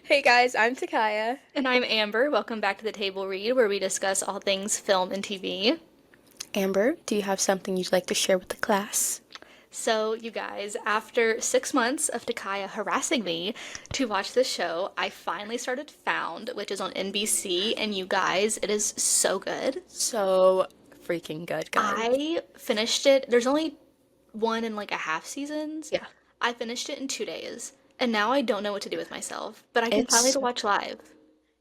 Hey guys, I'm Takiya. And I'm Amber. Welcome back to the Table Read, where we discuss all things film and TV. Amber, do you have something you'd like to share with the class? So, you guys, after 6 months of Takiya harassing me to watch this show, I finally started Found, which is on NBC. And you guys, it is so good. So freaking good, guys. I finished it. There's only one and like a half seasons. Yeah. I finished it in 2 days. And now I don't know what to do with myself, but I can finally It's watch live.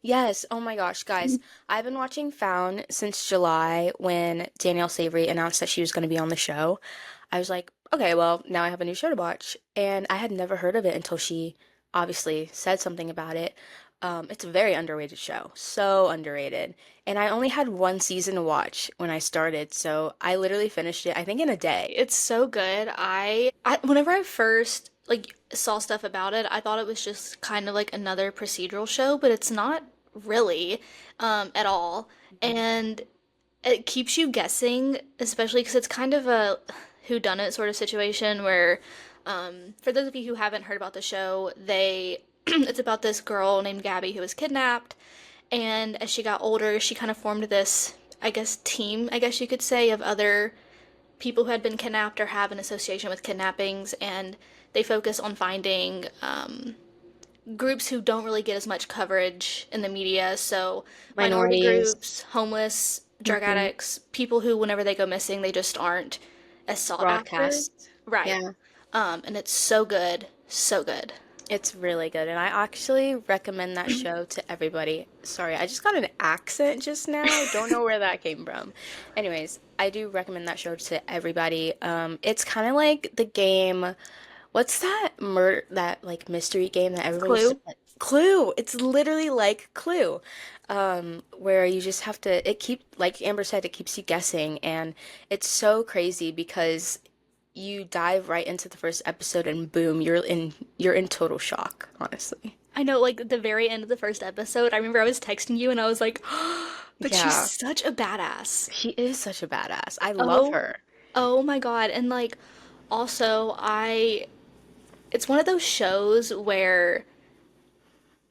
yes, oh my gosh, guys. I've been watching Found since July when Danielle Savory announced that she was going to be on the show. I was like, okay, well, now I have a new show to watch. And I had never heard of it until she obviously said something about it. It's a very underrated show, so underrated. And I only had one season to watch when I started, so I literally finished it, I think, in a day. It's so good. I whenever I first like saw stuff about it, I thought it was just kind of like another procedural show, but it's not really at all. And it keeps you guessing, especially because it's kind of a whodunit sort of situation where for those of you who haven't heard about the show, they it's about this girl named Gabby who was kidnapped, and as she got older, she kind of formed this, I guess, team, I guess you could say, of other people who had been kidnapped or have an association with kidnappings, and they focus on finding groups who don't really get as much coverage in the media. So, minority Minorities. groups, homeless, drug Hmm. addicts, people who, whenever they go missing, they just aren't as sought after. Broadcast. Right. Yeah, And it's so good. So good. it's really good, and I actually recommend that show to everybody. Sorry, I just got an accent just now. Don't know where that came from. Anyways, I do recommend that show to everybody. It's kind of like the game. What's that that like mystery game that everybody used to Clue. play? Clue. It's literally like Clue. Where you just have to like Amber said, it keeps you guessing, and it's so crazy because you dive right into the first episode and boom, you're in total shock, honestly. I know, like, at the very end of the first episode, I remember I was texting you and I was like, but she's Yeah. such a badass. She is such a badass. I love Oh, her. oh my God. And like, also, it's one of those shows where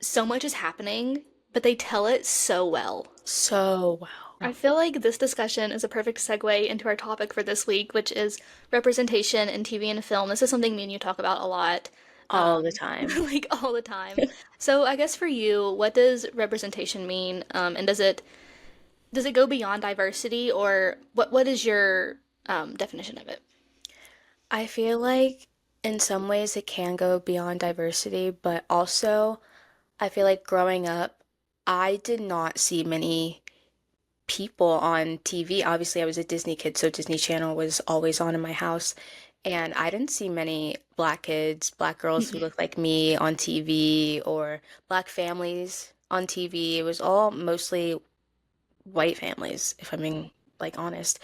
so much is happening, but they tell it so well. So well. I feel like this discussion is a perfect segue into our topic for this week, which is representation in TV and film. This is something me and you talk about a lot, All the time. like all the time. So I guess for you, what does representation mean? And does it go beyond diversity, or what is your definition of it? I feel like in some ways it can go beyond diversity, but also I feel like growing up, I did not see many people on TV. Obviously, I was a Disney kid, so Disney Channel was always on in my house. And I didn't see many black kids, black girls who looked like me on TV or black families on TV. It was all mostly white families, if I'm being like honest.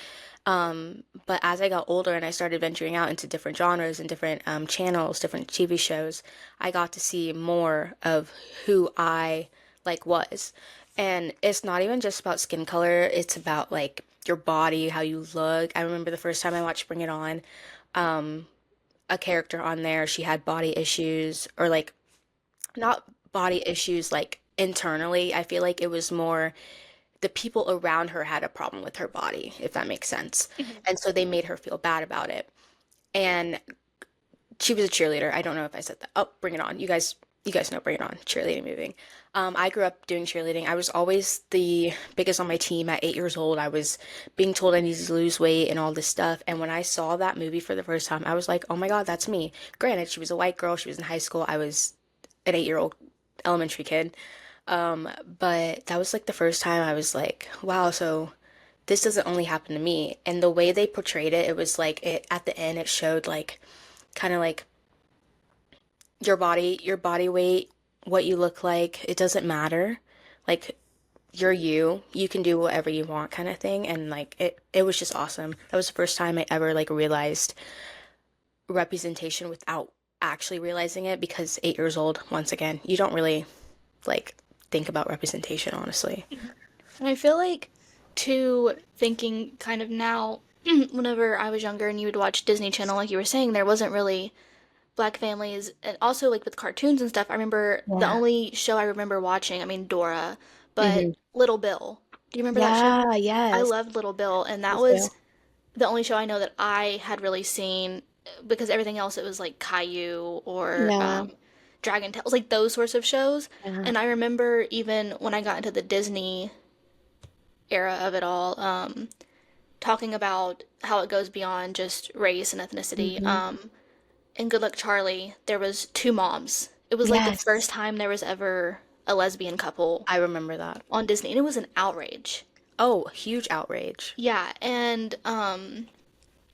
But as I got older and I started venturing out into different genres and different channels, different TV shows, I got to see more of who I like was. And it's not even just about skin color, it's about like your body, how you look. I remember the first time I watched Bring It On, um, a character on there, she had body issues, or like not body issues like internally. I feel like it was more the people around her had a problem with her body, if that makes sense. And so they made her feel bad about it. And she was a cheerleader. I don't know if I said that. Oh, Bring It On. You guys know Bring It On, cheerleading moving. I grew up doing cheerleading. I was always the biggest on my team at 8 years old. I was being told I needed to lose weight and all this stuff. And when I saw that movie for the first time, I was like, oh my God, that's me. Granted, she was a white girl. She was in high school. I was an 8-year-old elementary kid. But that was like the first time I was like, wow, so this doesn't only happen to me. And the way they portrayed it, it was like it at the end it showed like kind of like your body weight, what you look like, it doesn't matter. Like you're you. You can do whatever you want kind of thing. And like it was just awesome. That was the first time I ever like realized representation without actually realizing it because 8 years old, once again, you don't really like think about representation, honestly. And I feel like, too, thinking kind of now, whenever I was younger and you would watch Disney Channel, like you were saying, there wasn't really black families, and also like with cartoons and stuff. I remember the Yeah. only show I remember watching, I mean Dora, but Hmm. Little Bill. Do you remember that show? Yeah, I yes. loved Little Bill, and Me that too. was the only show I know that I had really seen because everything else it was like Caillou or Yeah. Dragon Tales, like those sorts of shows. Yeah. And I remember even when I got into the Disney era of it all, talking about how it goes beyond just race and ethnicity. Hmm. In Good Luck Charlie, there was two moms. It was like the first Yes. time there was ever a lesbian couple I remember that. on Disney, and it was an outrage. Oh, huge outrage. Yeah, and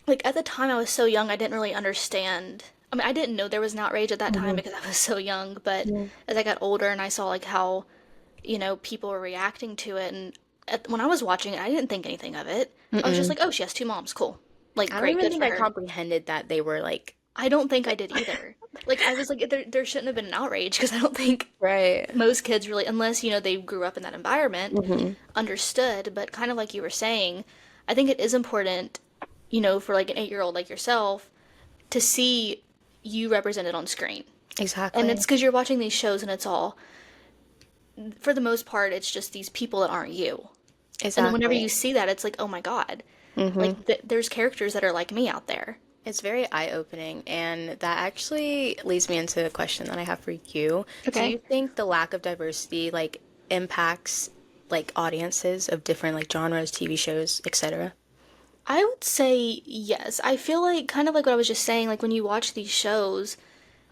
like at the time I was so young, I didn't really understand. I mean, I didn't know there was an outrage at that time Hmm. because I was so young, but Yeah. as I got older and I saw like how, people were reacting to it and when I was watching it, I didn't think anything of it. I was just Mm-mm. like, "Oh, she has two moms. Cool. Like I don't great, even good think for I her." comprehended that they were like, I don't think I did either. Like I was like there shouldn't have been an outrage because I don't think right. most kids really, unless, they grew up in that environment, Hmm. understood. But kind of like you were saying, I think it is important, for like an 8-year-old like yourself to see you represented on screen. And it's Exactly. because you're watching these shows and it's all, for the most part, it's just these people that aren't you. And then whenever Exactly. you see that, it's like, oh my God, Hmm. like there's characters that are like me out there. It's very eye-opening, and that actually leads me into a question that I have for you. Do Okay. you think the lack of diversity like impacts like audiences of different like genres, TV shows, etc.? I would say yes. I feel like kind of like what I was just saying, like when you watch these shows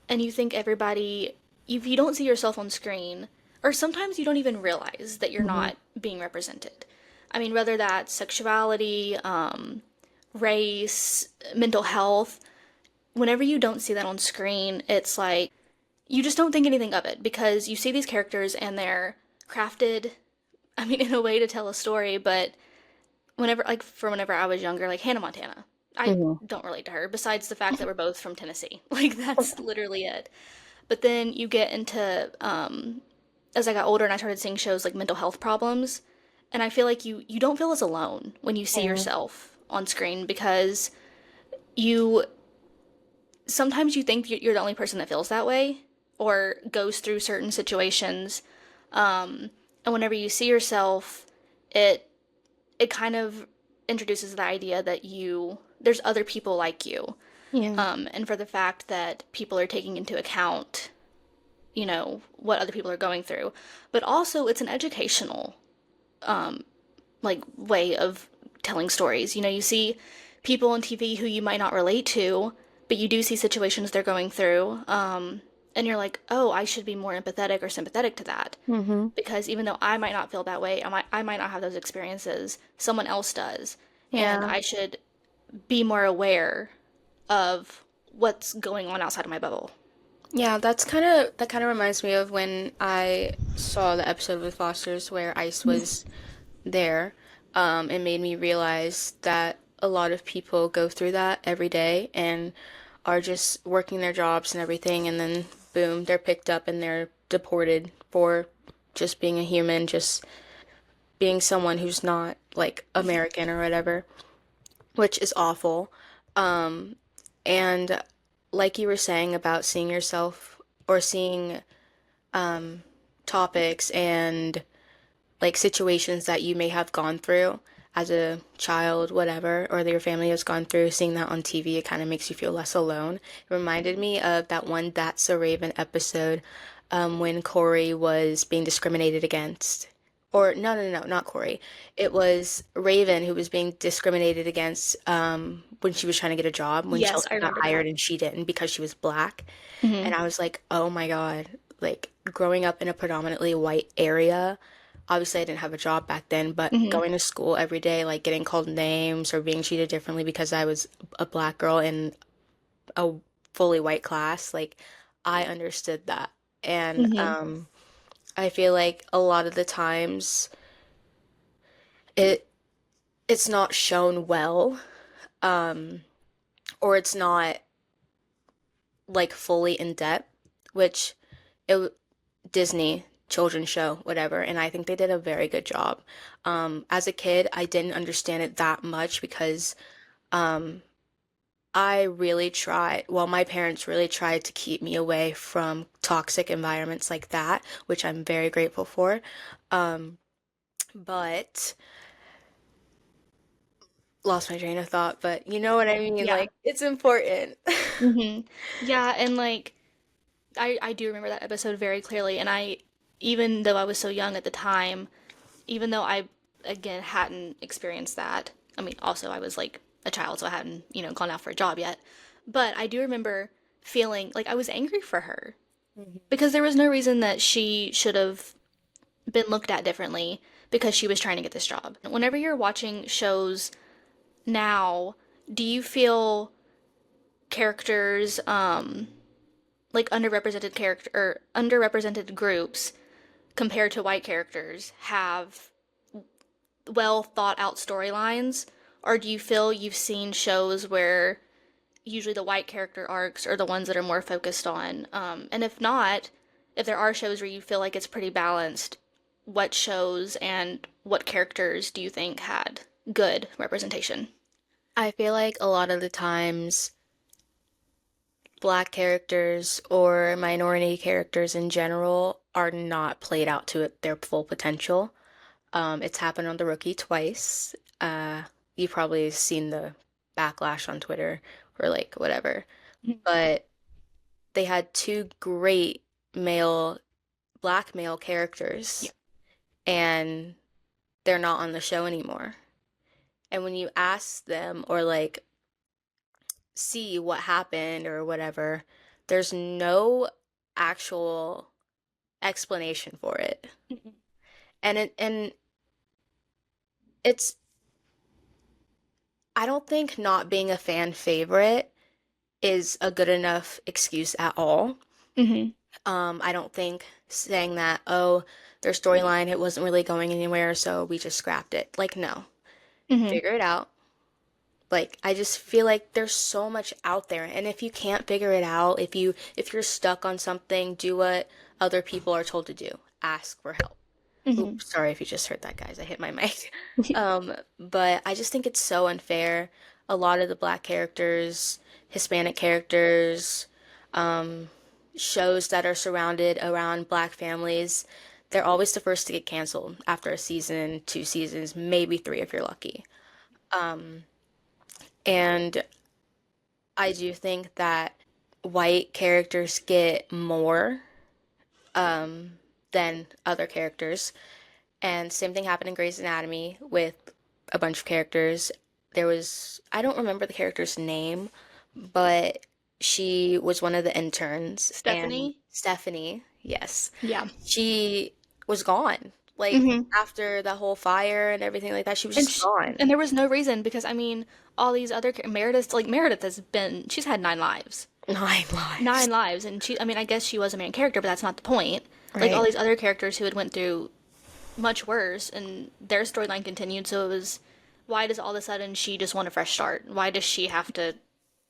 and you think everybody, if you don't see yourself on screen, or sometimes you don't even realize that you're Hmm. not being represented. I mean, whether that's sexuality, race, mental health, whenever you don't see that on screen, it's like you just don't think anything of it because you see these characters and they're crafted, I mean, in a way to tell a story, but whenever I was younger, like Hannah Montana, I Hmm. don't relate to her besides the fact that we're both from Tennessee. Like, that's literally it. But then you get into, as I got older and I started seeing shows like mental health problems, and I feel like you don't feel as alone when you see Yeah. yourself on screen because you sometimes you think you're the only person that feels that way or goes through certain situations. And whenever you see yourself, it it kind of introduces the idea that there's other people like you, Yeah. and for the fact that people are taking into account, what other people are going through, but also it's an educational like way of telling stories. You see people on TV who you might not relate to, but you do see situations they're going through, and you're like, oh, I should be more empathetic or sympathetic to that Hmm. because even though I might not feel that way, I might not have those experiences, someone else does, and Yeah. I should be more aware of what's going on outside of my bubble. Yeah, that kind of reminds me of when I saw the episode with Foster's where Ice was there. It made me realize that a lot of people go through that every day and are just working their jobs and everything, and then boom, they're picked up and they're deported for just being a human, just being someone who's not like American or whatever, which is awful. And like you were saying about seeing yourself or seeing topics and like situations that you may have gone through as a child, whatever, or that your family has gone through, seeing that on TV, it kind of makes you feel less alone. It reminded me of that one That's So Raven episode when Corey was being discriminated against. Or, no, no, no, not Corey. It was Raven who was being discriminated against when she was trying to get a job, when Yes, Chelsea I got remember hired that. and she didn't because she was black. Hmm. And I was like, oh my God, like growing up in a predominantly white area, obviously I didn't have a job back then, but Hmm. going to school every day, like getting called names or being treated differently because I was a black girl in a fully white class, like I understood that. And Hmm. I feel like a lot of the times it it's not shown well, or it's not like fully in depth, which it Disney children's show, whatever, and I think they did a very good job. As a kid, I didn't understand it that much because I really tried, well, my parents really tried to keep me away from toxic environments like that, which I'm very grateful for. Um, but lost my train of thought, but you know what I mean? Yeah. Like, it's important. hmm Yeah, and like I do remember that episode very clearly, and I, even though I was so young at the time, even though I again hadn't experienced that. I mean, also I was like a child, so I hadn't, gone out for a job yet. But I do remember feeling like I was angry for her Mhm. because there was no reason that she should have been looked at differently because she was trying to get this job. Whenever you're watching shows now, do you feel characters like underrepresented character or underrepresented groups compared to white characters have well thought out storylines, or do you feel you've seen shows where usually the white character arcs are the ones that are more focused on? And if not, if there are shows where you feel like it's pretty balanced, what shows and what characters do you think had good representation? I feel like a lot of the times, black characters or minority characters in general are not played out to their full potential. It's happened on The Rookie twice. You've probably seen the backlash on Twitter or like whatever. But they had two great male, black male Yeah. characters, and they're not on the show anymore. And when you ask them or like see what happened or whatever, there's no actual explanation for it. And it's I don't think not being a fan favorite is a good enough excuse at all. Mm-hmm. I don't think saying that, oh, their storyline, it wasn't really going anywhere, so we just scrapped it. Like, no, Mm-hmm. figure it out. Like, I just feel like there's so much out there, and if you can't figure it out, if you're stuck on something, do what other people are told to do. Ask for help. Mm-hmm. Oops, sorry if you just heard that, guys. I hit my mic. But I just think it's so unfair. A lot of the black characters, Hispanic characters, um, shows that are surrounded around black families, they're always the first to get canceled after a season, two seasons, maybe three if you're lucky. Um, and I do think that white characters get more um, than other characters. And same thing happened in Grey's Anatomy with a bunch of characters. There was, I don't remember the character's name, but she was one of the interns, and Stephanie? Stephanie, yes, Yeah. she was gone. Like Mm-hmm. after the whole fire and everything like that, she was And just sh gone. and there was no reason because I mean, all these other Meredith, like Meredith has been, she's had 9 lives. Nine lives. 9 lives, and she, I mean, I guess she was a main character, but that's not the point. Like all Right. these other characters who had went through much worse, and their storyline continued. So it was, why does all of a sudden she just want a fresh start? Why does she have to?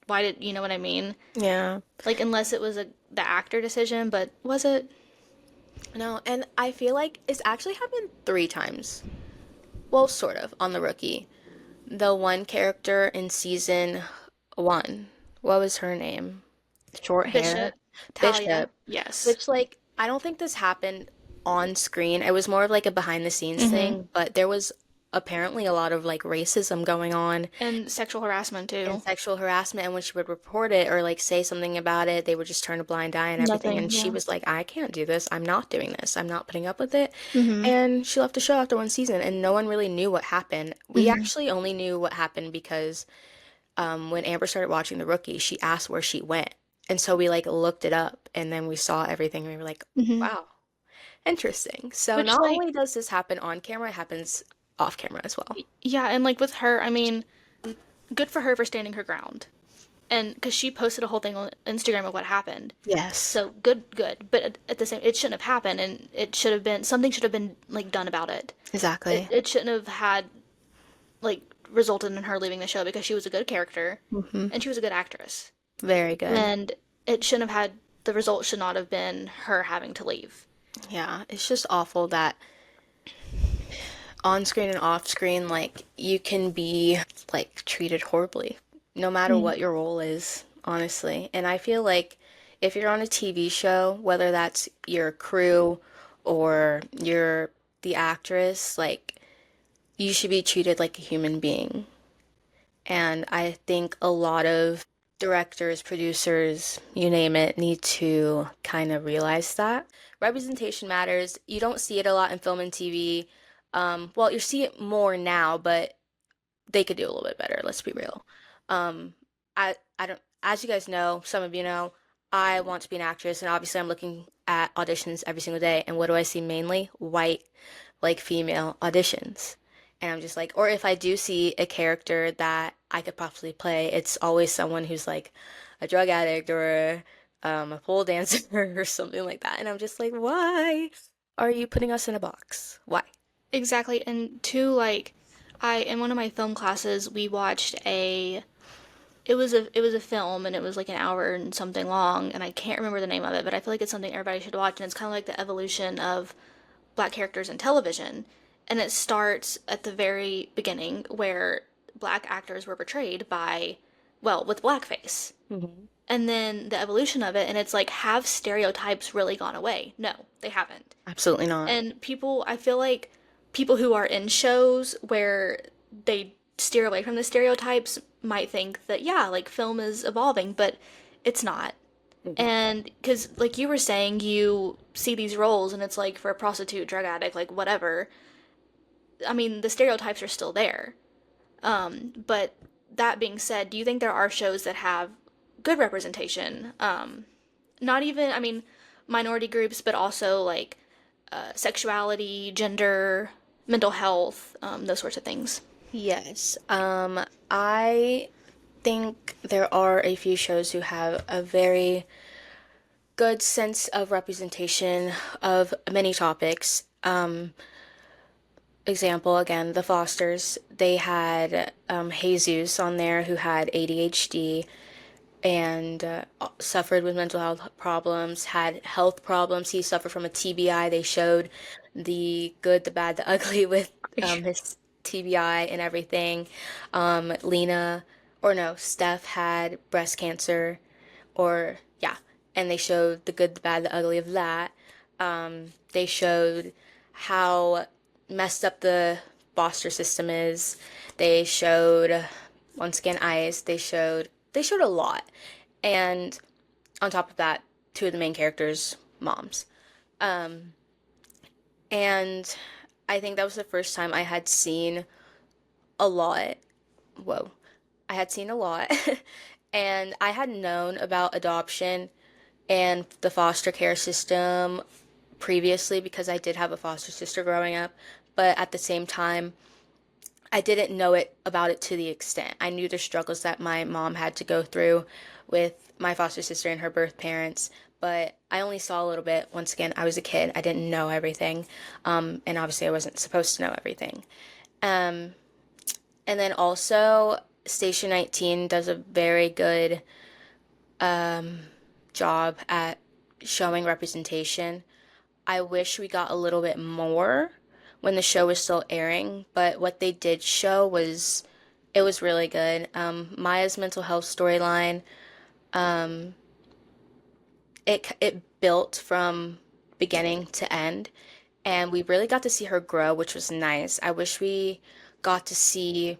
Why did you know what I mean? Yeah. Like unless it was the actor decision, but was it? No, and I feel like it's actually happened three times. Well, sort of, on The Rookie. The one character in season one, what was her name? Short hair? Bishop, Talia, Bishop. yes. Which, like, I don't think this happened on screen. It was more of like a behind the scenes Mm-hmm. thing, but there was apparently a lot of like racism going on And sexual harassment and too. sexual harassment. And when she would report it or like say something about it, they would just turn a blind eye and everything. Nothing. And she Yeah. was like, I can't do this. I'm not doing this. I'm not putting up with it. Mm-hmm. And she left the show after one season, and no one really knew what happened. We Mm-hmm. actually only knew what happened because when Amber started watching The Rookie, she asked where she went. And so we like looked it up and then we saw everything and we were like, Mm-hmm. wow, interesting. So Which not like, only does this happen on camera, it happens off camera as well. yeah, and like with her, I mean, good for her for standing her ground. And because she posted a whole thing on Instagram of what happened. Yes, So good, good. But at the same, it shouldn't have happened, and it should have been something should have been like done about it. It exactly. it shouldn't have had like resulted in her leaving the show because she was a good character Hmm. and she was a good actress. Very good. And it shouldn't have had the result should not have been her having to leave. Yeah, it's just awful that on screen and off screen, like you can be like treated horribly. no matter Mm. what your role is, honestly. And I feel like if you're on a TV show, whether that's your crew or you're the actress, like you should be treated like a human being. And I think a lot of directors, producers, you name it, need to kind of realize that. Representation matters. You don't see it a lot in film and TV. Well, you see it more now, but they could do a little bit better, let's be real. Um, I don't, as you guys know, some of you know, I want to be an actress, and obviously I'm looking at auditions every single day. And what do I see mainly? White, like female auditions. And I'm just like, or if I do see a character that I could possibly play, it's always someone who's like a drug addict or a pole dancer or something like that. And I'm just like, why are you putting us in a box? Why? Exactly. And two, like, I in one of my film classes, we watched a it was a film and it was like an hour and something long and I can't remember the name of it, but I feel like it's something everybody should watch and it's kind of like the evolution of black characters in television. And it starts at the very beginning where black actors were portrayed by, well, with blackface. Hmm. And then the evolution of it, and it's like, have stereotypes really gone away? No, they haven't. Absolutely not. And people, I feel like people who are in shows where they steer away from the stereotypes might think that, yeah, like film is evolving, but it's not. Mhm. And because, like you were saying, you see these roles and it's like for a prostitute, drug addict, like whatever. I mean, the stereotypes are still there. But that being said, do you think there are shows that have good representation? Not even, I mean, minority groups, but also like sexuality, gender, mental health, those sorts of things. Yes. I think there are a few shows who have a very good sense of representation of many topics. Example again, The Fosters. They had Jesus on there who had ADHD and suffered with mental health problems, had health problems. He suffered from a TBI. They showed the good, the bad, the ugly with his TBI and everything. Lena, or no, Steph had breast cancer, or yeah, and they showed the good, the bad, the ugly of that. They showed how messed up the foster system is. They showed once again eyes. They showed a lot, and on top of that, two of the main characters moms. And I think that was the first time I had seen a lot. Whoa, I had seen a lot, and I had known about adoption and the foster care system previously because I did have a foster sister growing up, but at the same time, I didn't know it about it to the extent. I knew the struggles that my mom had to go through with my foster sister and her birth parents, but I only saw a little bit. Once again, I was a kid. I didn't know everything, and obviously I wasn't supposed to know everything. Um, and then also, Station 19 does a very good job at showing representation. I wish we got a little bit more when the show was still airing, but what they did show was it was really good. Maya's mental health storyline, it built from beginning to end, and we really got to see her grow, which was nice. I wish we got to see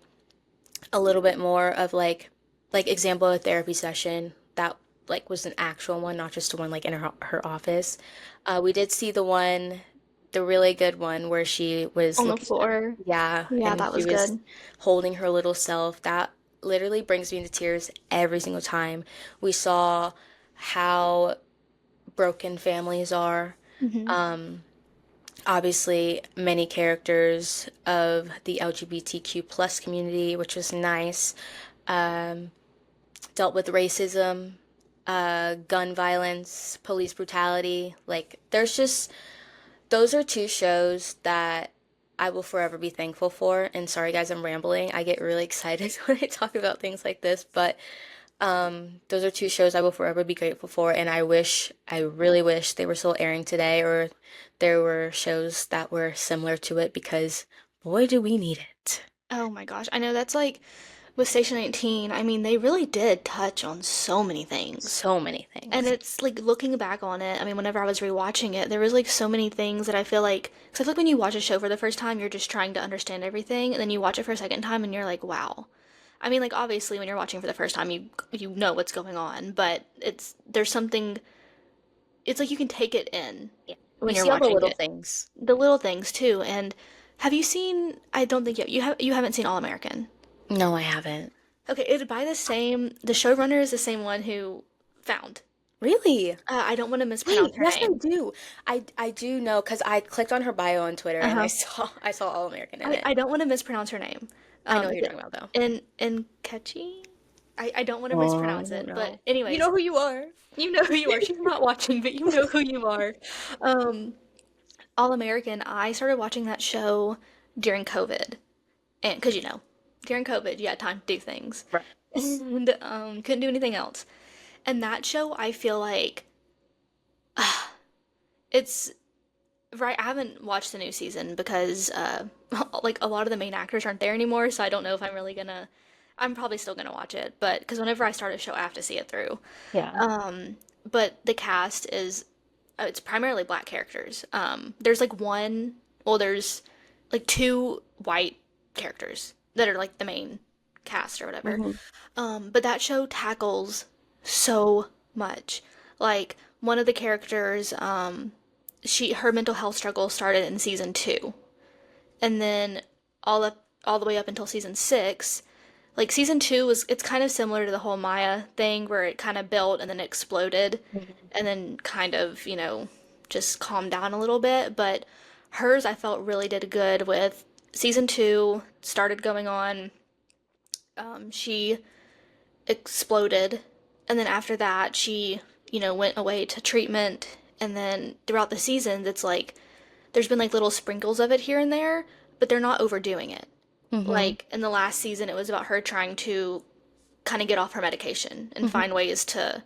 a little bit more of like example a therapy session that like was an actual one, not just a one like in her office. We did see the really good one where she was On the looking at, floor. yeah, Yeah, and that she was was good. holding her little self. That literally brings me to tears every single time. We saw how broken families are. Hmm. Obviously, many characters of the LGBTQ plus community, which was nice. Dealt with racism, gun violence, police brutality. Like, there's just, those are two shows that I will forever be thankful for. And sorry, guys, I'm rambling. I get really excited when I talk about things like this, but those are two shows I will forever be grateful for. And I really wish they were still airing today or there were shows that were similar to it because boy, do we need it. Oh my gosh. I know that's like with Station 19, I mean, they really did touch on so many things. So many And things. it's like looking back on it, I mean, whenever I was rewatching it, there was like so many things that I feel like, because I feel like when you watch a show for the first time, you're just trying to understand everything, and then you watch it for a second time and you're like, wow. I mean, like obviously when you're watching for the first time, you know what's going on, but there's something, it's like you can take it in Yeah. when You you're see all the watching little it. things. The little things too. And have you seen, I don't think you haven't seen All American. No, I haven't. Okay, it's by the showrunner is the same one who found. Really? I don't want to Wait, mispronounce her yes, I name. do. I do know because I clicked on her bio on Twitter and I Uh-huh. saw I saw All American in it. I don't want to mispronounce her name. I know what Is you're it talking about though. in Catchy? I don't want to Oh, I mispronounce don't it, but know. You anyways, know who you are. you know who you are. She's not watching, but you know who you are. Um, All American. I started watching that show during COVID, and because during COVID, you had time to do things, Right. and couldn't do anything else. And that show, I feel like it's right. I haven't watched the new season because like a lot of the main actors aren't there anymore, so I don't know if I'm really gonna. I'm probably still gonna watch it, but because whenever I start a show, I have to see it through. Yeah. But the cast is it's primarily black characters. There's like one, well, there's like two white characters that are like the main cast or whatever. Hmm. But that show tackles so much. Like one of the characters, her mental health struggle started in season 2, and then all the way up until season 6. Like season 2 was it's kind of similar to the whole Maya thing where it kind of built and then exploded, and then kind of just calmed down a little bit. But hers I felt really did good with season 2 started going on. She exploded, and then after that she went away to treatment, and then throughout the seasons it's like there's been like little sprinkles of it here and there, but they're not overdoing it. Hmm. Like in the last season it was about her trying to kind of get off her medication and Hmm. find ways to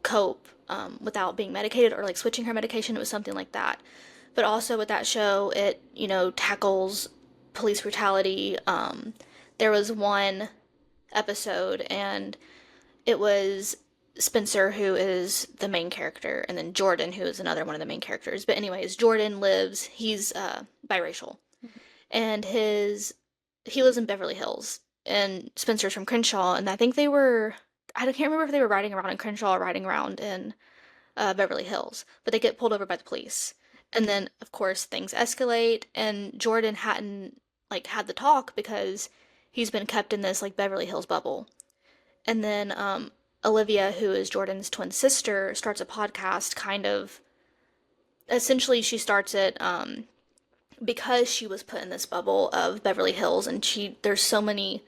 cope without being medicated or like switching her medication. It was something like that. But also with that show, it tackles police brutality. There was one episode, and it was Spencer, who is the main character, and then Jordan, who is another one of the main characters. But anyways, Jordan he's biracial, and he lives in Beverly Hills, and Spencer's from Crenshaw, and I think I can't remember if they were riding around in Crenshaw or riding around in Beverly Hills, but they get pulled over by the police. And then, of course, things escalate, and Jordan hadn't like had the talk because he's been kept in this like Beverly Hills bubble. And then Olivia, who is Jordan's twin sister, starts a podcast. Kind of, essentially, she starts it because she was put in this bubble of Beverly Hills, and there's so many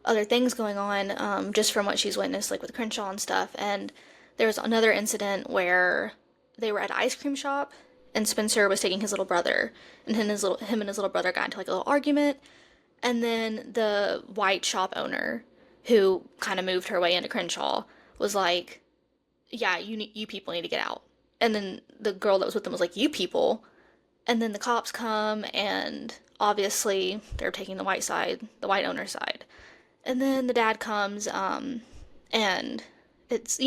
other things going on just from what she's witnessed, like with Crenshaw and stuff. And there was another incident where they were at an ice cream shop, and Spencer was taking his little brother, and him and his little brother got into like a little argument. And then the white shop owner, who kind of moved her way into Crenshaw, was like, "Yeah, you people need to get out." And then the girl that was with them was like, "You people." And then the cops come, and obviously they're taking the white side, the white owner's side. And then the dad comes, and it's,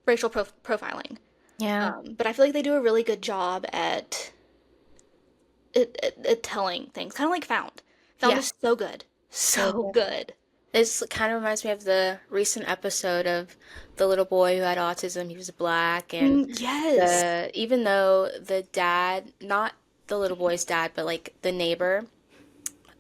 racial profiling. Yeah. But I feel like they do a really good job at telling things, kind of like Found. Found Yeah. is so good. So So good. good. This kind of reminds me of the recent episode of the little boy who had autism. He was black, and Yes. the even though the dad, not the little boy's dad, but like the neighbor,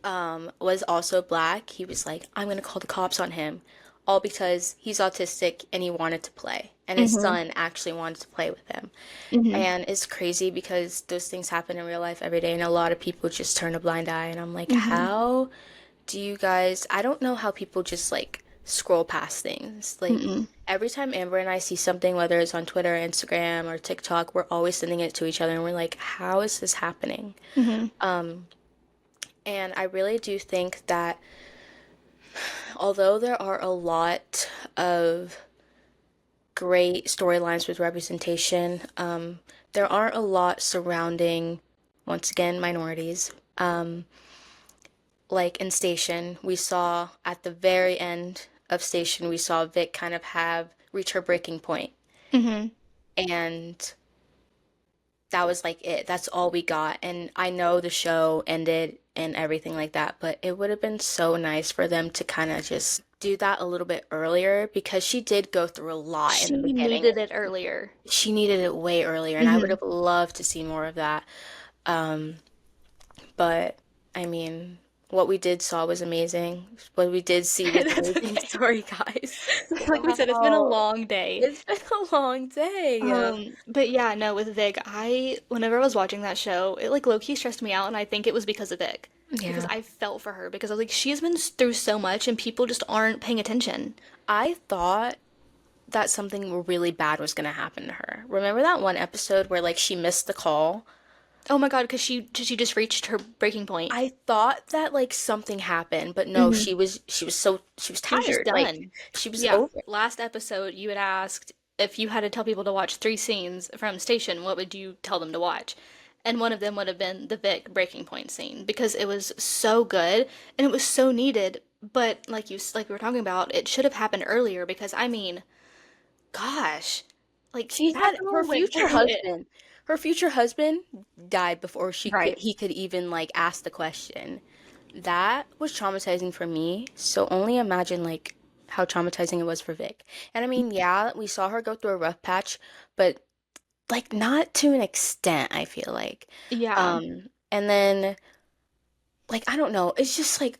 was also black, he was like, I'm gonna call the cops on him, all because he's autistic and he wanted to play, and his Mm-hmm. son actually wanted to play with him. Mm-hmm. And it's crazy because those things happen in real life every day, and a lot of people just turn a blind eye. And I'm like, Mm-hmm. how do you guys? I don't know how people just like scroll past things. Like Mm-mm. every time Amber and I see something, whether it's on Twitter, Instagram, or TikTok, we're always sending it to each other, and we're like, how is this happening? Mm-hmm. And I really do think that although there are a lot of great storylines with representation, there aren't a lot surrounding, once again, minorities. like in Station, we saw at the very end of Station, we saw Vic kind of have reach her breaking point, Hmm. and that was like it. That's all we got. And I know the show ended and everything like that, but it would have been so nice for them to kind of just do that a little bit earlier because she did go through a lot in the She beginning. needed it earlier. She needed it way earlier, and I would Hmm. have loved to see more of that. Um, but I mean, what we did saw was amazing. What we did see was That's amazing. okay. Sorry, guys. Like we said, it's been a Wow. long day. It's been a long day. But yeah, no, with Vic, whenever I was watching that show, it like low-key stressed me out, and I think it was because of Vic. Because Yeah. I felt for her because I was like, she has been through so much and people just aren't paying attention. I thought that something really bad was gonna happen to her. Remember that one episode where like she missed the call? Oh my God, because she just reached her breaking point. I thought that like something happened, but no, Hmm. she was She was just tired. Like done. she was Yeah, over it. last episode you had asked if you had to tell people to watch three scenes from Station, what would you tell them to watch? And one of them would have been the Vic breaking point scene because it was so good and it was so needed. But like we were talking about, it should have happened earlier because I mean, gosh, like She that had girl went through it. her future husband died before Right. he could even like ask the question. That was traumatizing for me. So only imagine like how traumatizing it was for Vic. And I mean, yeah, we saw her go through a rough patch, but like not to an extent, I feel like. Yeah. And then like I don't know, it's just like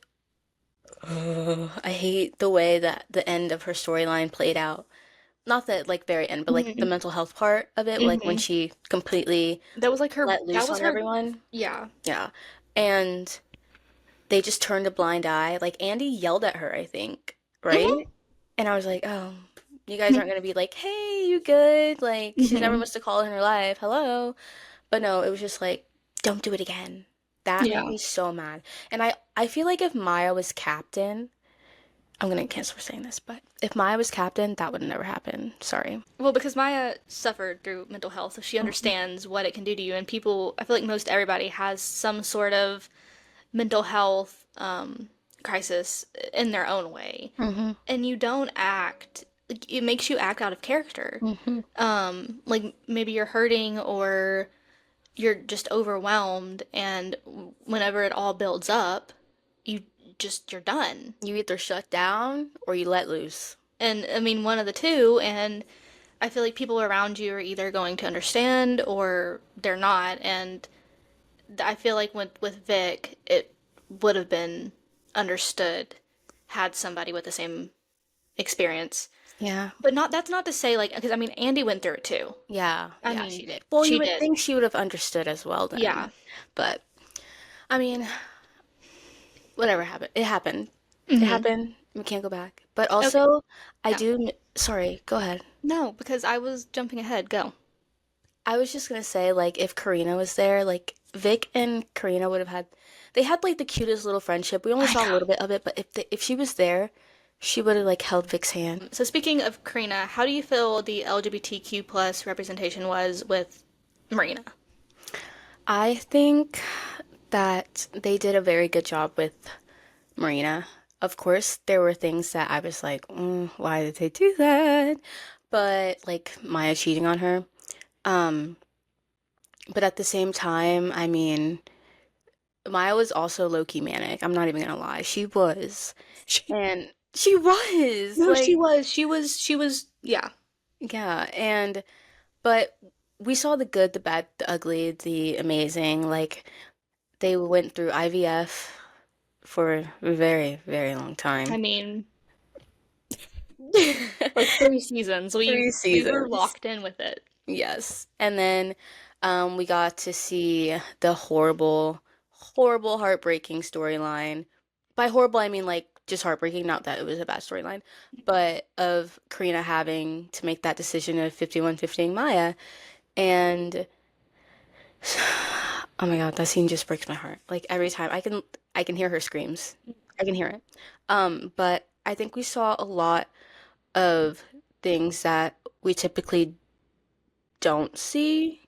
I hate the way that the end of her storyline played out. Not the like very end, but like the Hmm. mental health part of it, like when Hmm. she completely That was like her. let That loose was on her. everyone. Yeah. Yeah. And they just turned a blind eye. Like Andy yelled at her, I think, right? And I was like, oh, you guys aren't gonna be like, hey, you good? Like she's never Hmm. missed a call in her life. Hello. But no, it was just like, don't do it again. That made Yeah. me so mad. And I feel like if Maya was captain, I'm gonna cancel for saying this, but if Maya was captain, that would never happen. Sorry. Well, because Maya suffered through mental health, so she understands what it can do to you. And people, I feel like most everybody has some sort of mental health crisis in their own way. Mm-hmm. And you don't act, like, it makes you act out of character. Mm-hmm. Like maybe you're hurting or you're just overwhelmed, and whenever it all builds up, you you're done. You either shut down or you let loose. And I mean, one of the two, and I feel like people around you are either going to understand or they're not. And I feel like with Vic, it would have been understood had somebody with the same experience. Yeah. But not that's not to say like because I mean Andy went through it too. Yeah, I yeah, she mean, did. Well, you she would did. think she would have understood as well then. Yeah. But I mean, whatever happened, it happened. It Hmm. happened. We can't go back. But Okay. also, I Yeah. do, sorry, go ahead. No, because I was jumping ahead. Go. I was just gonna say, like, if Karina was there, like, Vic and Karina would have had, they had, like, the cutest little friendship. We only I saw a know. little bit of it, but if she was there, she would have, like, held Vic's hand. So speaking of Karina, how do you feel the LGBTQ plus representation was with Marina? I think that they did a very good job with Marina. Of course, there were things that I was like, why did they do that? But like Maya cheating on her. Um, but at the same time, I mean, Maya was also low-key manic. I'm not even gonna lie. She was. She, And she was no, she like, was. She was. Yeah. yeah. And, but we saw the good, the bad, the ugly, the amazing. Like, they went through IVF for a very, very long I time. mean, like 3 seasons. Three We were seasons. locked in with it. Yes. And then we got to see the horrible, horrible, heartbreaking storyline. By horrible, I mean like just heartbreaking, not that it was a bad storyline, but of Karina having to make that decision of 51-50ing Maya. And oh my God, that scene just breaks my heart. Like every time I can hear her screams. I can hear it. But I think we saw a lot of things that we typically don't see.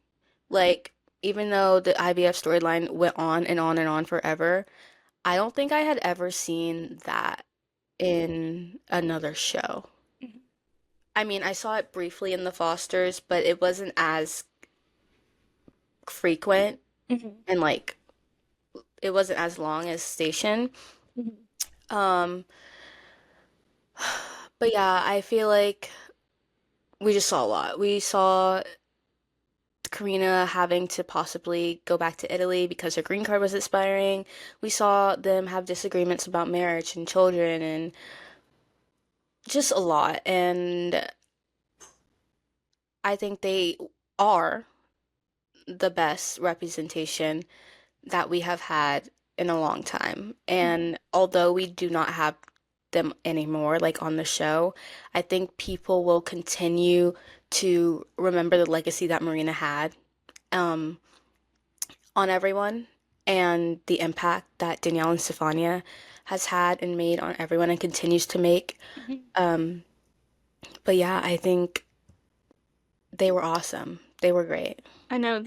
Like, even though the IVF storyline went on and on and on forever, I don't think I had ever seen that in another show. Mhm. I mean, I saw it briefly in The Fosters, but it wasn't as frequent Mhm. and like it wasn't as long as Station. Mhm. Um, but yeah, I feel like we just saw a lot. We saw Karina having to possibly go back to Italy because her green card was expiring. We saw them have disagreements about marriage and children and just a lot. And I think they are the best representation that we have had in a long time. Mhm. And although we do not have them anymore, like on the show, I think people will continue to remember the legacy that Marina had um, on everyone and the impact that Danielle and Stefania has had and made on everyone and continues to make. Mhm. Um, but yeah, I think they were awesome. They were great. I know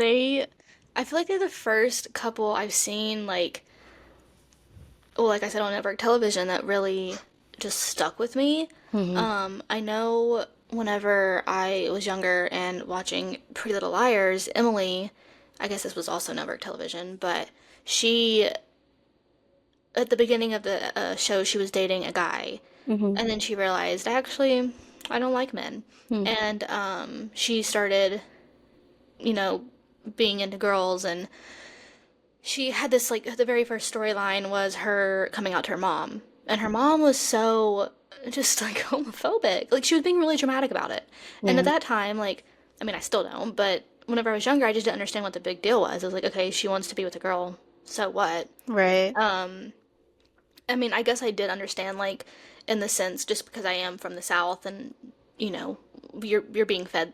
I feel like they're the first couple I've seen like, well, like I said on network television that really just stuck with me. Hmm. I know whenever I was younger and watching Pretty Little Liars, Emily, I guess this was also network television, but she at the beginning of the show she was dating a guy, Hmm. and then she realized actually I don't like men, Hmm. and she started, you know, being into girls, and she had this like the very first storyline was her coming out to her mom, and her mom was so just like homophobic, like she was being really dramatic about it. And at Yeah. that time, like, I mean I still don't, but whenever I was younger I just didn't understand what the big deal was. I was like, okay, she wants to be with a girl, so what? Right. um I mean, I guess I did understand, like, in the sense, just because I am from the South, and you know, you're being fed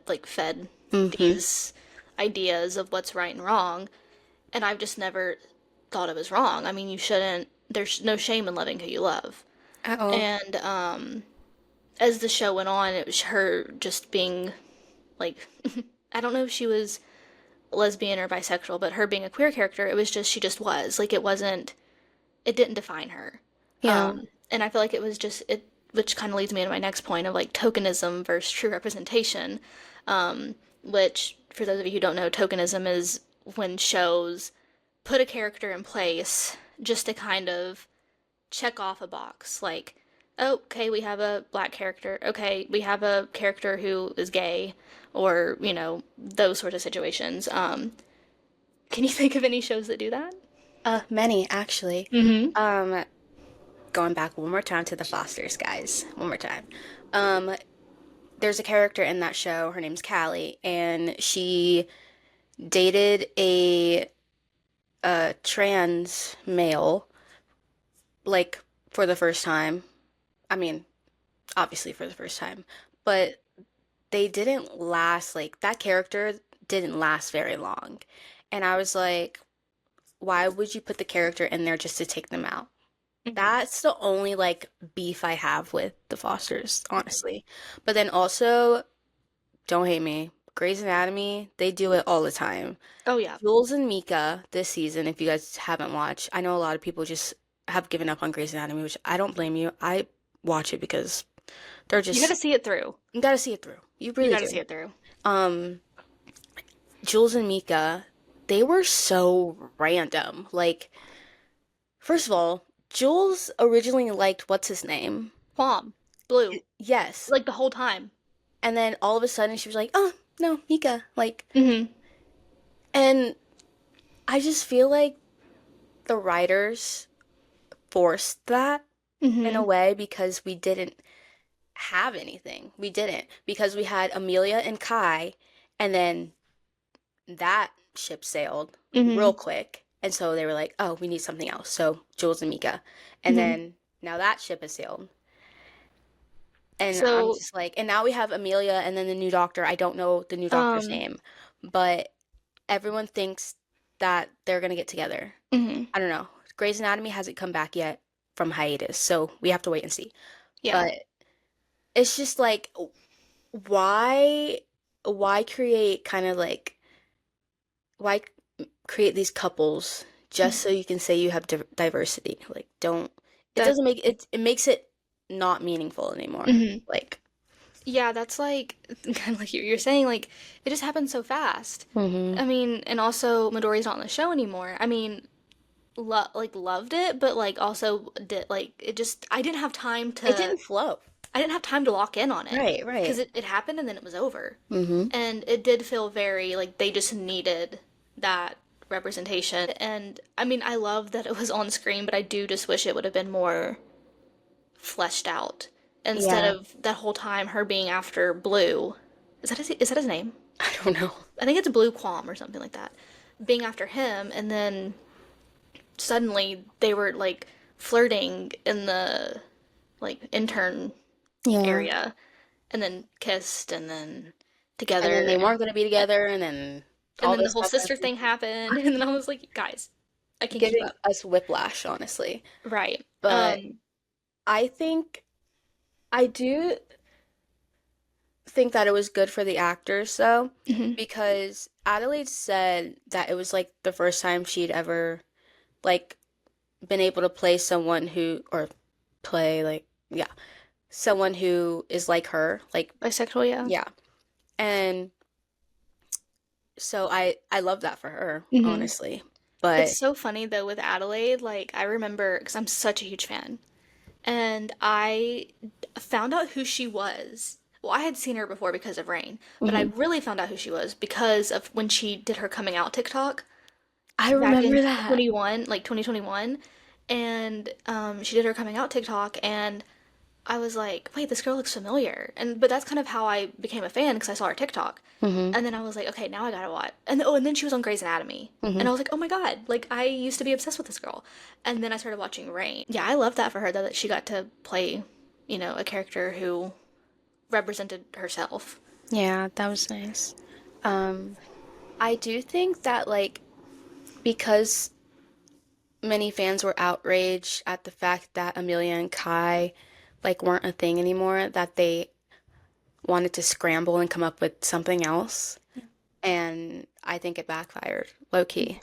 Hmm. these ideas of what's right and wrong, and I've just never thought it was wrong. I mean, you shouldn't. There's no shame in loving who you love. At all. And as the show went on, it was her just being like, I don't know if she was lesbian or bisexual, but her being a queer character, it was just she just was like it wasn't. It didn't define her. Yeah. And I feel like it was just it, which kind of leads me into my next point of like tokenism versus true representation. Which, for those of you who don't know, tokenism is when shows put a character in place just to kind of check off a box. Like, oh, okay, we have a black character. Okay, we have a character who is gay, or those sort of situations. Can you think of any shows that do that? Many actually. Mm-hmm. Um, Going back one more time to the Fosters, guys. One more time. Um, there's a character in that show. Her name's Callie, and she dated a trans male, like for the first time. I mean, obviously for the first time, but they didn't last. Like that character didn't last very long, and I was like, why would you put the character in there just to take them out? Mm-hmm. That's the only like beef I have with the Fosters, honestly. But then also, don't hate me. Grey's Anatomy, they do it all the time. Oh yeah. Jules and Mika this season, if you guys haven't watched, I know a lot of people just have given up on Grey's Anatomy, which I don't blame you. I watch it because they're You got to just see it through. you gotta see it through. You You really got to see do. it through. Um, Jules and Mika, they were so random. Like, first of all, Jules originally liked what's his name? Quam. Blue. Yes. Like the whole time. And then all of a sudden she was like, "Oh, no, Mika." Like, Mm-hmm. and I just feel like the writers forced that in a Mm-hmm. way because we didn't have anything. We didn't because we had Amelia and Kai and then that ship sailed real Mm-hmm. quick. And so they were like, "Oh, we need something else." So Jules and Mika. And Mm-hmm. then now that ship has sailed. And I'm So, just like, and now we have Amelia and then the new doctor. I don't know the new doctor's um, name, but everyone thinks that they're gonna get together. mm-hmm. I don't know. Grey's Anatomy hasn't come back yet from hiatus, so we have to wait and see. Yeah. But it's just like, why, why create kind of like, why create these couples just so you can say you have diversity. Like, don't, it That doesn't make it, it makes it not meaningful anymore. mhm. Like, Yeah, that's like kind of like you're saying, like it just happened so fast. hmm I mean, and also Midori's not on the show anymore. I mean, like loved it, but like also did like it just it didn't flow. I didn't have time to lock in on it Right, because right. it happened and then it was over. hmm And it did feel very like they just needed that representation. And I mean, I love that it was on screen, but I do just wish it would have been more fleshed out instead Yeah, of that whole time her being after Blue. Is that his name? I don't know. I think it's Blue Qualm or something like that. Being after him, and then suddenly they were like flirting in the like intern Yeah. area, and then kissed, and then And then together, they weren't going to be together, and then and all then the this whole stuff sister happened. thing happened, and then I was like, guys, I can't keep Giving up. us whiplash, honestly. Right. But I think I do think that it was good for the actors though, Mhm. because Adelaide said that it was like the first time she'd ever like been able to play someone who or play like yeah, someone who is like her, like Bisexual, yeah. yeah. And so I love that for her, Hmm. honestly. It's But so funny though with Adelaide, like I remember because I'm such a huge fan, and I found out who she was. Well, I had seen her before because of Rain, but I mhm. really found out who she was because of when she did her coming out TikTok I back in remember that. 21, like 2021, and she did her coming out TikTok, and I was like, wait, this girl looks familiar. And but that's kind of how I became a fan because I saw her TikTok. hmm And then I was like, okay, now I gotta watch. And oh, and then she was on Grey's Anatomy. hmm And I was like, oh my God, like I used to be obsessed with this girl. And then I started watching Rain. Yeah, I love that for her though, that she got to play, a character who represented herself. Yeah, that was nice. Um, I do think that like because many fans were outraged at the fact that Amelia and Kai like weren't a thing anymore, that they wanted to scramble and come up with something else. And I think it backfired, low key.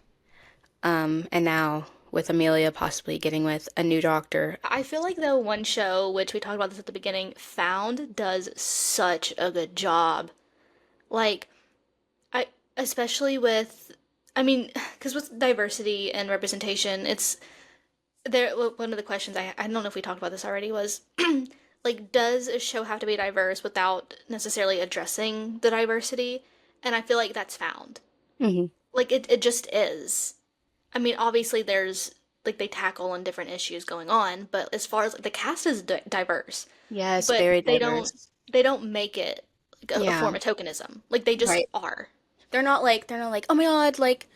And now with Amelia possibly getting with a new doctor. I feel like though one show, which we talked about this at the beginning, Found does such a good job. Like I especially with I mean, because with diversity and representation, it's there. One of the questions I don't know if we talked about this already was like, does a show have to be diverse without necessarily addressing the diversity? And I feel like that's Found. hmm Like it just is. I mean, obviously there's like they tackle on different issues going on, but as far as like the cast is diverse, Yes, but very diverse. they don't make it like a Yeah, form of tokenism. Like they just right. are. They're not like, oh my God, like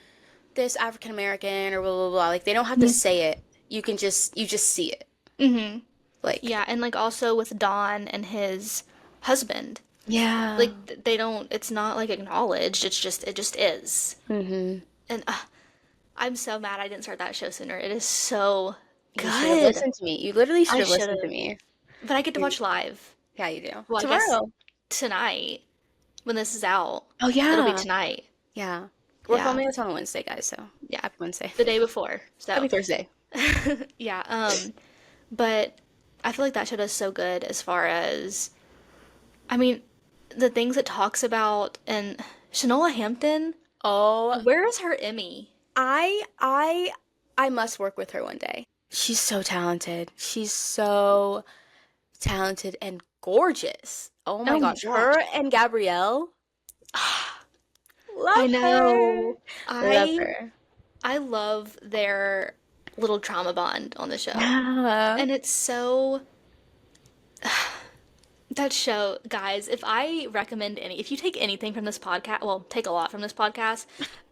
this African American or blah blah blah. Like they don't have to Mhm. say it. You just see it. Hmm. Like Yeah, and like also with Don and his husband, yeah. like they don't. It's not like acknowledged. It just is. hmm And I'm so mad I didn't start that show sooner. It is so You should have good. listened to me. You literally should I have should listened to have, me. but I get to You- watch live. Yeah, you do. Well, I guess Tomorrow. tonight when this is out, Oh it'll be yeah. tonight. Yeah. We're Yeah, filming this on a Wednesday, guys, so yeah, happy Wednesday. the day before. Happy So, Thursday. yeah. But I feel like that show does so good as far as I mean, the things it talks about and Shanola Hampton. Oh, Where is her Emmy? I I I must work with her one day. She's so talented. She's so talented and gorgeous. Oh my Oh my gosh, gosh. her and Gabrielle. I Love her. know. Love I her. I love their little trauma bond on the show. Yeah. And it's so that show, guys, if I recommend if you take anything from this podcast, well, take a lot from this podcast,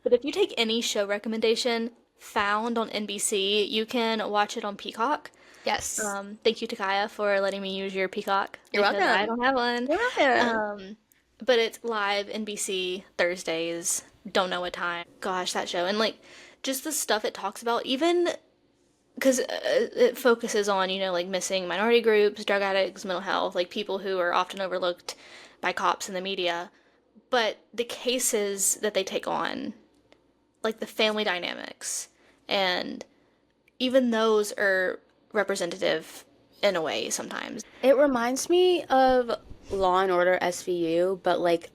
but if you take any show recommendation found on NBC, you can watch it on Peacock. Yes. Thank you, Takiya, for letting me use your Peacock You're because I welcome. don't have one. You're welcome. Um, but it's live NBC Thursdays. Don't know what time. Gosh, that show. And like just the stuff it talks about, even because it focuses on, like missing minority groups, drug addicts, mental health, like people who are often overlooked by cops and the media. But the cases that they take on, like the family dynamics and even those are representative in a way sometimes. It reminds me of Law and Order SVU, but like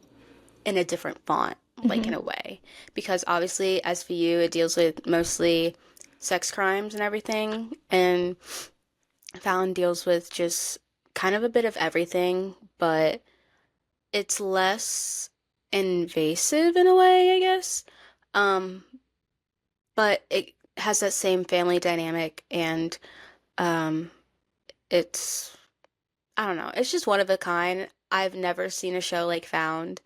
in a different font, like in Hmm. a way. Because obviously SVU it deals with mostly sex crimes and everything, and Fallon deals with just kind of a bit of everything, but it's less invasive in a way, I guess. Um, but it has that same family dynamic and um it's I don't know, it's just one of a kind. I've never seen a show like Found,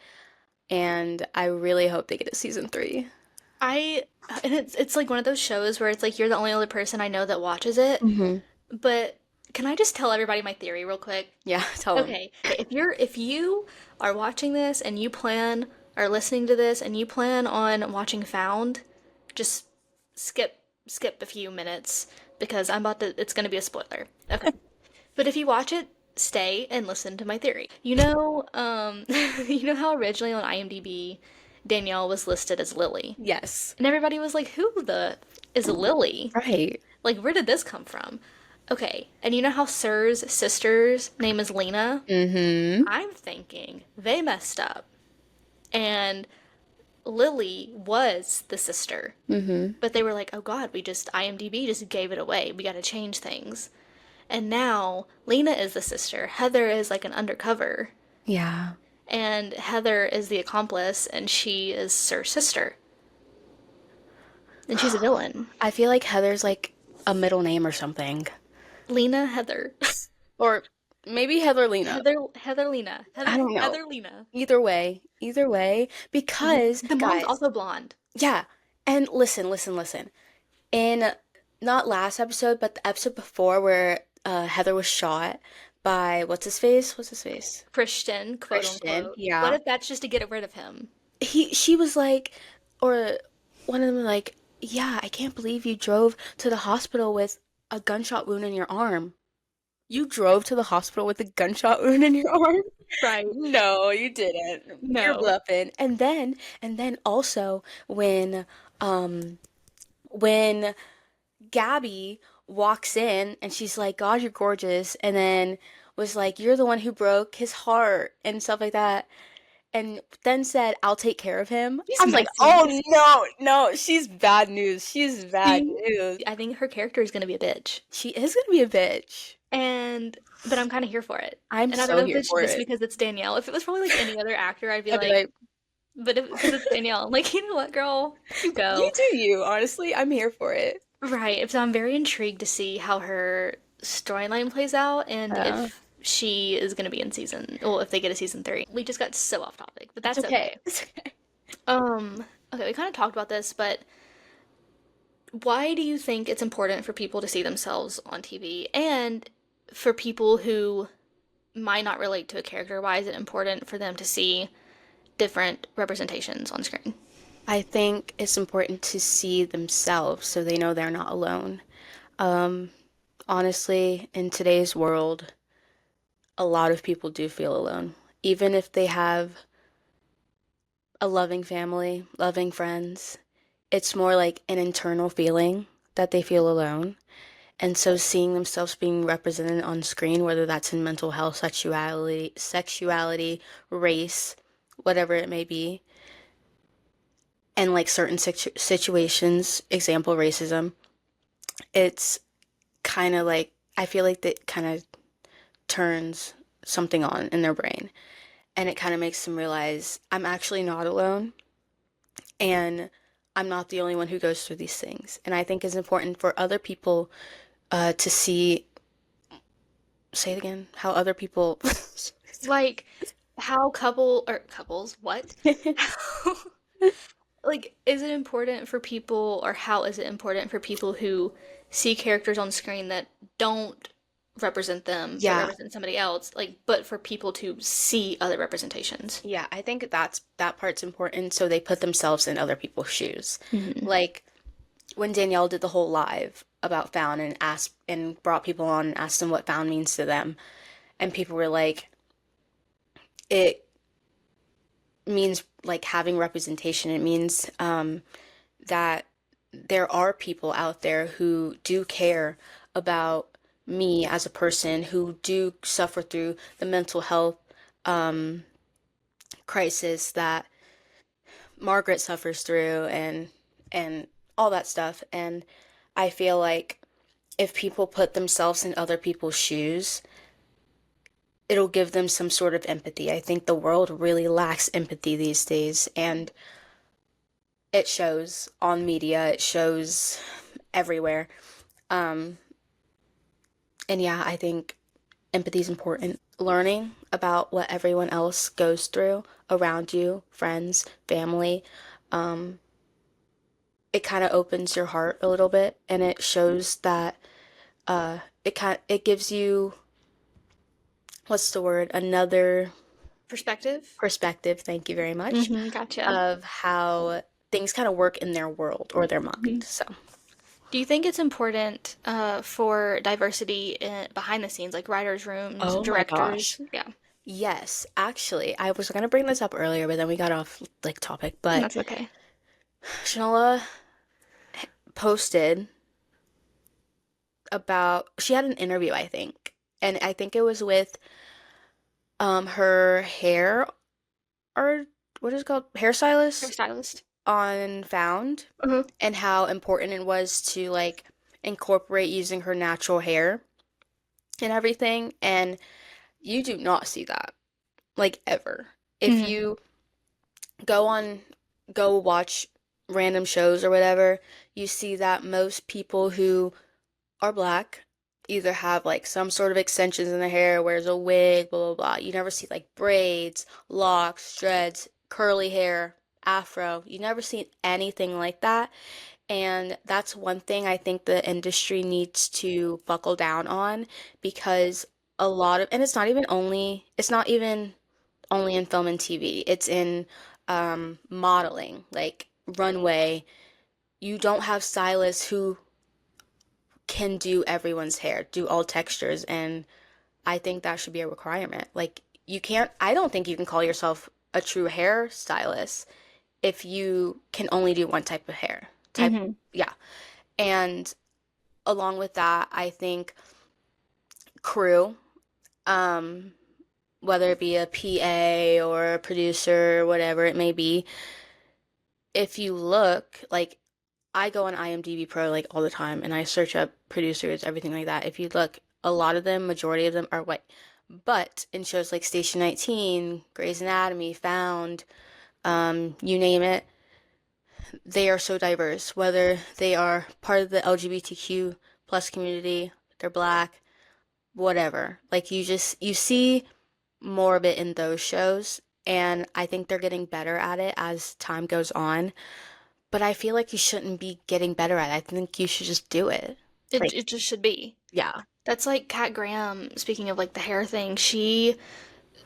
and I really hope they get a season 3. I and it's like one of those shows where it's like you're the only other person I know that watches it. Hmm. But can I just tell everybody my theory real quick? Yeah, tell them. Okay. Okay, if you are watching this and you plan or listening to this and you plan on watching Found, just skip a few minutes because I'm about to it's going to be a spoiler. Okay. But if you watch it, stay and listen to my theory. You know how originally on IMDb Danielle was listed as Lily? Yes. And everybody was like, "Who the is Lily? Right. Like where did this come from?" Okay. And you know how Sir's sister's name is Lena? Mm-hmm. I'm thinking they messed up. And Lily was the sister. Mm-hmm. But they were like, "Oh god, we just IMDb just gave it away. We got to change things." And now Lena is the sister. Heather is like an undercover. Yeah. And Heather is the accomplice, and she is Sir's sister. And she's a villain. I feel like Heather's like a middle name or something. Lena Heather. Or maybe Heather Lena. Heather Lena. I don't know. Heather Lena. Either way, because The mom's guys, also blonde. yeah. And listen. In not last episode, but the episode before where Heather was shot by what's his face? What's his face? Christian, quote Christian. unquote. What Yeah. if that's just to get rid of him? She was like, or one of them like, yeah, I can't believe you drove to the hospital with a gunshot wound in your arm. You drove to the hospital with a gunshot wound in your arm? Right. No, you didn't. You're No. bluffing. And then also um when Gabby walks in and she's like, God, you're gorgeous, and then was like, you're the one who broke his heart and stuff like that, and then said, I'll take care of him. I She's was like, messy. oh no, no, she's bad news. She's bad She, news. I think her character is going to be a bitch. She is gonna be a bitch. And, but I'm kind of here for it. I'm And I don't so know if here it's for just it. because it's Danielle. If it was probably like any other actor, I'd be I'd be like, like, but if, because it's Danielle, I'm like, you know what, girl? You you go. do you, honestly. I'm here for it. Right. So I'm very intrigued to see how her storyline plays out and Uh, if she is going to be in season, well, if they get a season three. We just got so off topic, but it's that's okay. okay. It's okay. Okay, we kind of talked about this, but why do you think it's important for people to see themselves on TV? And for people who might not relate to a character, why is it important for them to see different representations on screen? I think it's important to see themselves so they know they're not alone. Um, Honestly, in today's world, a lot of people do feel alone. Even if they have a loving family, loving friends, it's more like an internal feeling that they feel alone. And so seeing themselves being represented on screen, whether that's in mental health, sexuality, race, whatever it may be, and like certain situations, example racism, it's kind of like I feel like that kind of turns something on in their brain, and it kind of makes them realize I'm actually not alone, and I'm not the only one who goes through these things. And I think it's important for other people to see, say it again, how other people. Like how couples, what? Like, is it important for people, or how is it important for people who see characters on screen that don't represent them, but Yeah, represent somebody else? Like, but for people to see other representations. yeah, I think that part's important so they put themselves in other people's shoes. Hmm. Like when Danielle did the whole live about Found and asked and brought people on and asked them what Found means to them, and people were like, it means like having representation. It means that there are people out there who do care about me as a person, who do suffer through the mental health um, crisis that Margaret suffers through, and all that stuff. And I feel like if people put themselves in other people's shoes, it'll give them some sort of empathy. I think the world really lacks empathy these days, and it shows on media, it shows everywhere. Um, and yeah, I think empathy is important. Learning about what everyone else goes through around you, friends, family, um, it kind of opens your heart a little bit, and it shows that it gives you, what's the word, another Perspective? perspective, thank you very much, Gotcha. of how things kind of work in their world or their mind. Mhm. So, Do you think it's important for diversity behind the scenes, like writers' rooms, oh my gosh. directors? Yeah, Yes, actually, I was gonna bring this up earlier, but then we got off like topic. But that's okay. Shanola posted about, she had an interview, I think, and I think it was with her hair, or what is it called, hairstylist Hairstylist. on Found, Uh-huh. and how important it was to like incorporate using her natural hair and everything. And you do not see that like ever. If Hmm. you go on go watch random shows or whatever, you see that most people who are black either have like some sort of extensions in their hair, wears a wig, blah blah blah. You never see like braids, locks, dreads, curly hair, afro. You never see anything like that. And that's one thing I think the industry needs to buckle down on, because a lot of, and it's not even only in film and TV. It's in modeling, like runway. You don't have stylists who can do everyone's hair, do all textures, and I think that should be a requirement. Like you can't, I don't think you can call yourself a true hair stylist if you can only do one type of hair. Type, Hmm. yeah. And along with that, I think crew, um, whether it be a PA or a producer, whatever it may be, if you look, like I go on IMDb Pro like all the time and I search up producers, everything like that. If you look, a lot of them, majority of them are white. But in shows like Station 19, Grey's Anatomy, Found, you name it, they are so diverse. Whether they are part of the LGBTQ plus community, they're black, whatever. Like you see more of it in those shows, and I think they're getting better at it as time goes on. But I feel like you shouldn't be getting better at it. I think you should just do it. It Like, it just should be. yeah. That's like Kat Graham. Speaking of like the hair thing,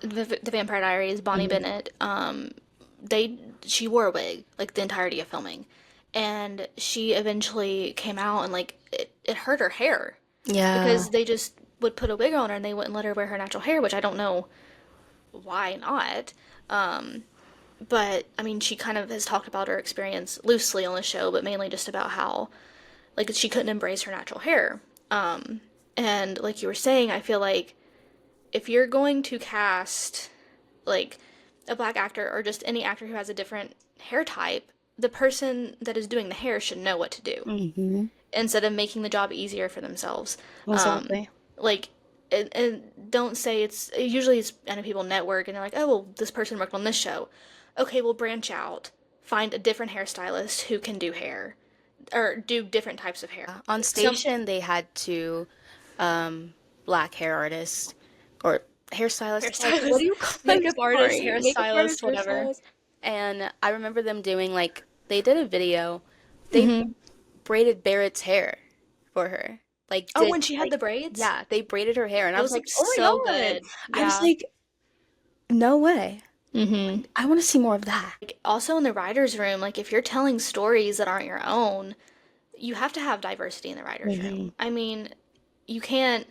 the Vampire Diaries, Bonnie Mhm. Bennett. They she wore a wig like the entirety of filming, and she eventually came out and like it hurt her hair Yeah. because they just would put a wig on her and they wouldn't let her wear her natural hair, which I don't know why not. Um, but I mean, she kind of has talked about her experience loosely on the show, but mainly just about how like she couldn't embrace her natural hair. And like you were saying, I feel like if you're going to cast like a black actor or just any actor who has a different hair type, the person that is doing the hair should know what to do Hmm. instead of making the job easier for themselves. Um, Exactly. like, and don't say it's usually it's I know people network and they're like, oh well, this person worked on this show. Okay, we'll branch out, find a different hairstylist who can do hair or do different types of hair. On Some station, they had two um, black hair artists or hairstylist. What hairstylist, do you call them? makeup artist, Sorry, makeup hairstylist, artist, whatever. hairstylist. And I remember them doing like they did a video. They Hmm. braided Barrett's hair for her. Like Oh, did when she had like the braids, yeah, they braided her hair, and I was those like, look oh so my god. good. I was Yeah. like, no way. Hmm. I want to see more of that. Like also in the writers' room, like if you're telling stories that aren't your own, you have to have diversity in the writers' Hmm. room. I mean, you can't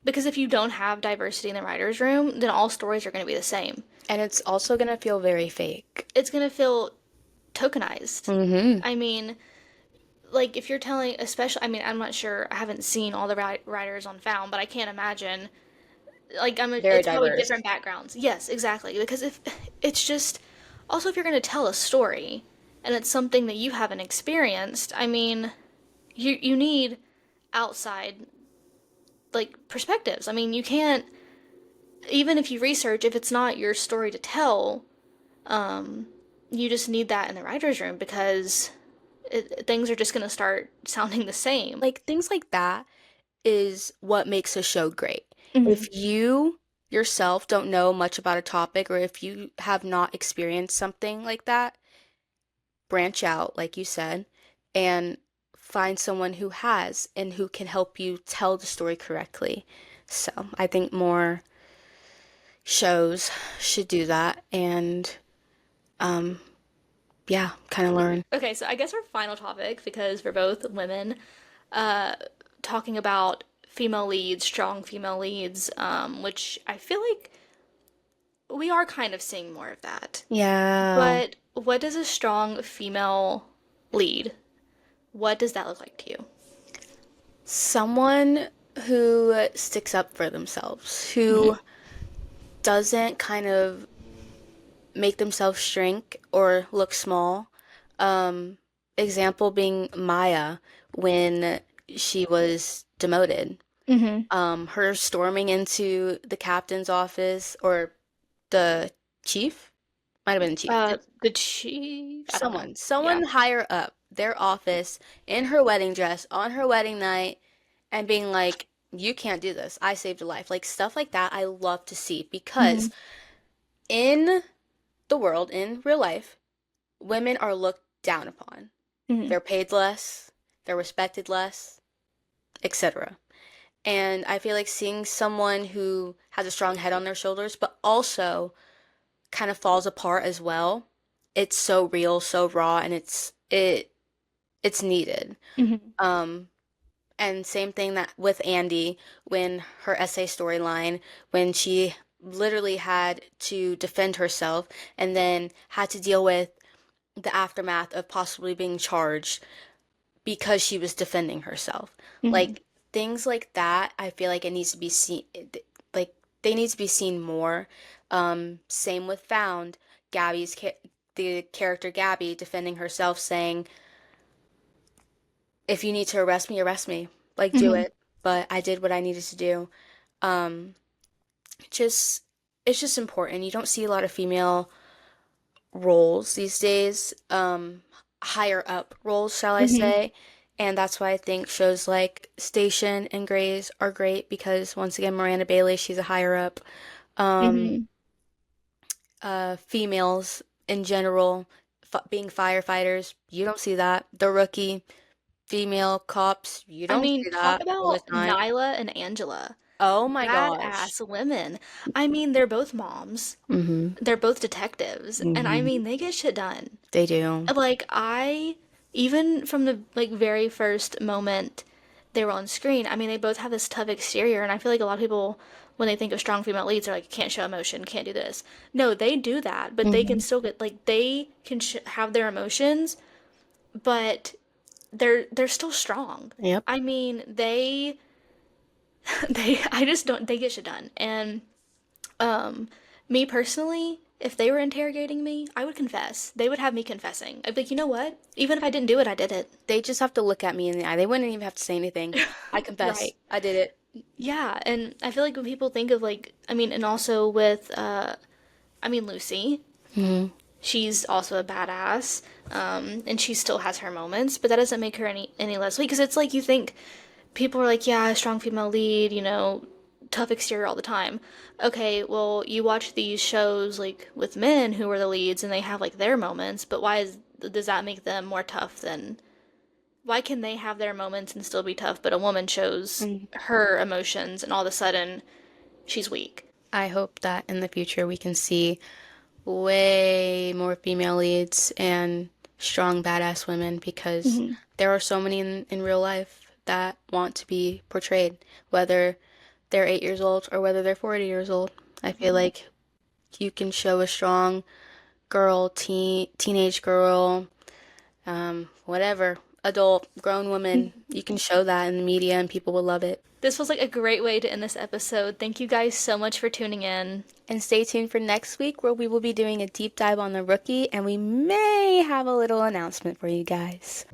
because if you don't have diversity in the writers' room, then all stories are going to be the same. And it's also gonna feel very fake. It's going to feel tokenized. Hmm. I mean, like if you're telling, especially, I mean, I'm not sure, I haven't seen all the writers on Found, but I can't imagine. Like Very it's probably diverse. different backgrounds. Yes, exactly. Because if it's just also if you're going to tell a story and it's something that you haven't experienced, I mean, you need outside like perspectives. I mean, you can't even if you research if it's not your story to tell, um, you just need that in the writer's room because things are just going to start sounding the same. Like things like that is what makes a show great. Hmm. If you yourself don't know much about a topic or if you have not experienced something like that, branch out, like you said, and find someone who has and who can help you tell the story correctly. So I think more shows should do that and um yeah, kind of learn. Okay, so I guess our final topic, because we're both women, uh, talking about female leads, strong female leads, which I feel like we are kind of seeing more of that. Yeah. But what does a strong female lead? What does that look like to you? Someone who sticks up for themselves, who Hmm. doesn't kind of make themselves shrink or look small. Um, Example being Maya when she was demoted. Hmm. Her storming into the captain's office or the chief, might have been the chief. The chief. I don't know. Someone Yeah. higher up, their office, in her wedding dress, on her wedding night, and being like, you can't do this. I saved a life. Like stuff like that, I love to see Hmm. because in the world, in real life, women are looked down upon. Hmm. They're paid less, they're respected less, etc. And I feel like seeing someone who has a strong head on their shoulders, but also kind of falls apart as well, it's so real, so raw, and it's needed. Hmm. Um, and same thing that with Andy when her essay storyline, when she literally had to defend herself and then had to deal with the aftermath of possibly being charged because she was defending herself. Hmm. Like things like that, I feel like it needs to be seen like they need to be seen more. Same with Found, the character Gabby defending herself saying, "If you need to arrest me. Like do Hmm. it." But I did what I needed to do. Um just it's just important. You don't see a lot of female roles these days, higher up roles, shall I Hmm. say. And that's why I think shows like Station and Grey's are great because once again, Miranda Bailey, she's a higher up. Um, Hmm. Females in general, being firefighters, you don't see that. The Rookie, female cops, you I don't mean, see talk that all the about time. Nyla and Angela. Oh my gosh. Badass women. I mean, they're both moms. Mm-hmm. They're both detectives, and I Mm-hmm. mean, they get shit done. They do. Like even from the like very first moment they were on screen, I mean, they both have this tough exterior, and I feel like a lot of people when they think of strong female leads are like can't show emotion, can't do this. No, they do that, but they can Mm-hmm. still get like they can have their emotions, but they're still strong. Yep. I mean, they I just don't they get shit done. And um, me personally, if they were interrogating me, I would confess. They would have me confessing. I'd be like, you know what? Even if I didn't do it, I did it. They just have to look at me in the eye. They wouldn't even have to say anything. I confess. Right. I did it. Yeah, and I feel like when people think of like, I mean, and also with, I mean, Lucy, Hmm. she's also a badass, and she still has her moments, but that doesn't make her any less weak. Because it's like you think people are like, yeah, strong female lead, you know, tough exterior all the time. Okay, well, you watch these shows like with men who are the leads and they have like their moments, but does that make them more tough than why can they have their moments and still be tough, but a woman shows her emotions and all of a sudden she's weak? I hope that in the future we can see way more female leads and strong, badass women because Hmm. there are so many in real life that want to be portrayed, whether they're 8 years old or whether they're 40 years old. I feel like you can show a strong girl, teenage girl, whatever, adult, grown woman. You can show that in the media and people will love it. This was like a great way to end this episode. Thank you guys so much for tuning in. And stay tuned for next week where we will be doing a deep dive on the rookie and we may have a little announcement for you guys.